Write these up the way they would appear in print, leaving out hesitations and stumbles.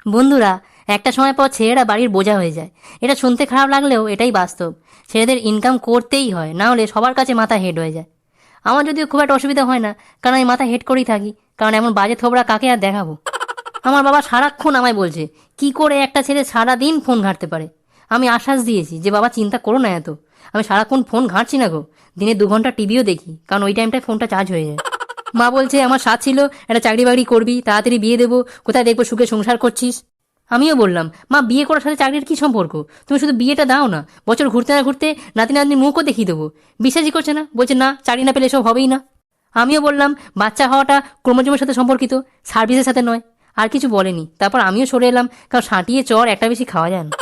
বন্ধুরা, একটা সময় পর ছেলেরা বাড়ির বোঝা হয়ে যায়। এটা শুনতে খারাপ লাগলেও এটাই বাস্তব। ছেলেদের ইনকাম করতেই হয়, না হলে সবার কাছে মাথা হেড হয়ে যায়। আমার যদিও খুব একটা অসুবিধা হয় না, কারণ আমি মাথা হেড করেই থাকি। কারণ এমন বাজে থোবড়া কাকে আর দেখাবো। আমার বাবা সারাক্ষণ আমায় বলছে কি করে একটা ছেলে সারাদিন ফোন ঘাঁটতে পারে। আমি আশ্বাস দিয়েছি যে বাবা চিন্তা করো না এত, আমি সারাক্ষণ ফোন ঘাঁটছি না গো, দিনে 2 ঘন্টা টিভিও দেখি, কারণ ওই টাইমটায় ফোনটা চার্জ হয়ে যায়। মা বলছে আমার সাথ ছিল একটা চাকরি বাকরি করবি, তাড়াতাড়ি বিয়ে দেবো, কোথায় দেখবো সুখে সংসার করছিস। আমিও বললাম মা বিয়ে করার সাথে চাকরির কি সম্পর্ক, তুমি শুধু বিয়েটা দাও না, বছর ঘুরতে না ঘুরতে নাতি নাতনির মুখও দেখিয়ে দেবো। বিশ্বাসই করছে না, বলছে না চাকরি না পেলে এসব হবেই না। আমিও বললাম বাচ্চা হওয়াটা ক্রোমোজোমের সাথে সম্পর্কিত, সার্ভিসের সাথে নয়। আর কিছু বলেনি, তারপর আমিও সরে এলাম, কারণ সাঁটিয়ে চর একটা বেশি খাওয়া যায় না।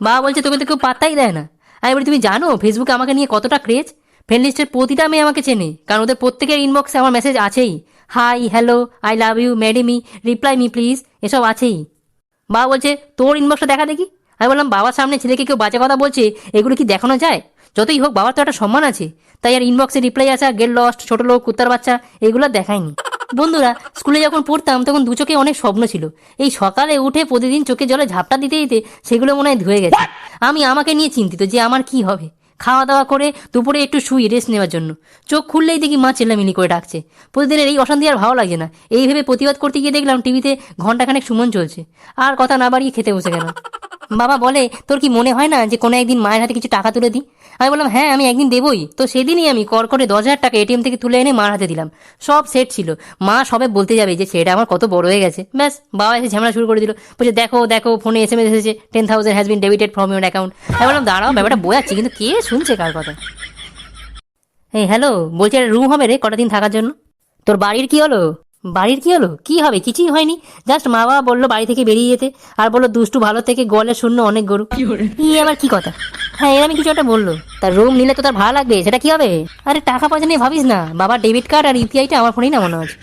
বাবা বলছে তোকে তো কেউ পাত্তাই দেয় না। আমি বলি তুমি জানো ফেসবুকে আমাকে নিয়ে কতটা ক্রেজ? ফ্রেন্ড লিস্টের প্রতিটা মেয়ে আমাকে চেনে, কারণ ওদের প্রত্যেকের ইনবক্সে আমার মেসেজ আছেই। Hi, hello, I love you, marry me, reply me please, এসব আছেই। বাবা বলছে তোর ইনবক্সটা দেখা দেখি। আমি বললাম বাবার সামনে ছেলেকে কেউ বাজে কথা বলছে, এগুলো কি দেখানো যায়? যতই হোক বাবার তো একটা সম্মান আছে, তাই আর ইনবক্সে রিপ্লাই আসা, গেট লস্ট, ছোট লোক, কুত্তার বাচ্চা, এগুলো দেখায়নি। বন্ধুরা, স্কুলে যখন পড়তাম তখন দু চোখে অনেক স্বপ্ন ছিল। এই সকালে উঠে প্রতিদিন চোখে জলে ঝাপটা দিতে দিতে সেগুলো মনে হয় ধুয়ে গেছে। আমি আমাকে নিয়ে চিন্তিত যে আমার কি হবে। খাওয়া দাওয়া করে দুপুরে একটু শুই রেস্ট নেওয়ার জন্য, চোখ খুললেই দেখি মা চেল্লামিলি করে ডাকছে। প্রতিদিনের এই অশান্তি আর ভালো লাগে না। এই ভেবে প্রতিবাদ করতে গিয়ে দেখলাম টিভিতে ঘন্টাখানেক সুমন চলছে। আর কথা না বাড়িয়ে খেতে বসে গেলাম। বাবা বলে তোর কি মনে হয় না যে কোনো একদিন মায়ের হাতে কিছু টাকা তুলে দিই? আমি বললাম হ্যাঁ আমি একদিন দেবই। তো সেদিনই আমি কর করে 10,000 টাকা এটিএম থেকে তুলে এনে মার হাতে দিলাম। সব সেট ছিল। মা সবে বলতে যাবে যে সেটা আমার কত বড় হয়ে গেছে, ব্যাস বাবা এসে ঝামেলা শুরু করে দিল। বলছে দেখো দেখো ফোনে SMS এসেছে, 10,000 has been debited from your account. আমি বললাম দাঁড়াও, ব্যাপারটা বোঝাচ্ছি, কিন্তু কে শুনছে কার কথা? এই হ্যালো, বলছি একটা রুম হবে রে কটা দিন থাকার জন্য। তোর বাড়ির কি হলো? বাড়ির কি হলো? কি হবে, কিছুই হয়নি। জাস্ট মা বাবা বললো বাড়ি থেকে বেরিয়ে যেতে, আর বললো দুষ্টু ভালো থেকে গোয়ালে শূন্য অনেক গরু। আবার কি কথা? হ্যাঁ এরকম কিছু একটা বললো। তার রুম নিলে তো তার ভাড়া লাগবে, সেটা কি হবে? আরে টাকা পয়সা নিয়ে ভাবিস না, বাবার ডেবিট কার্ড আর ইউপিআইটা আমার ফোনেই নামানো আছে।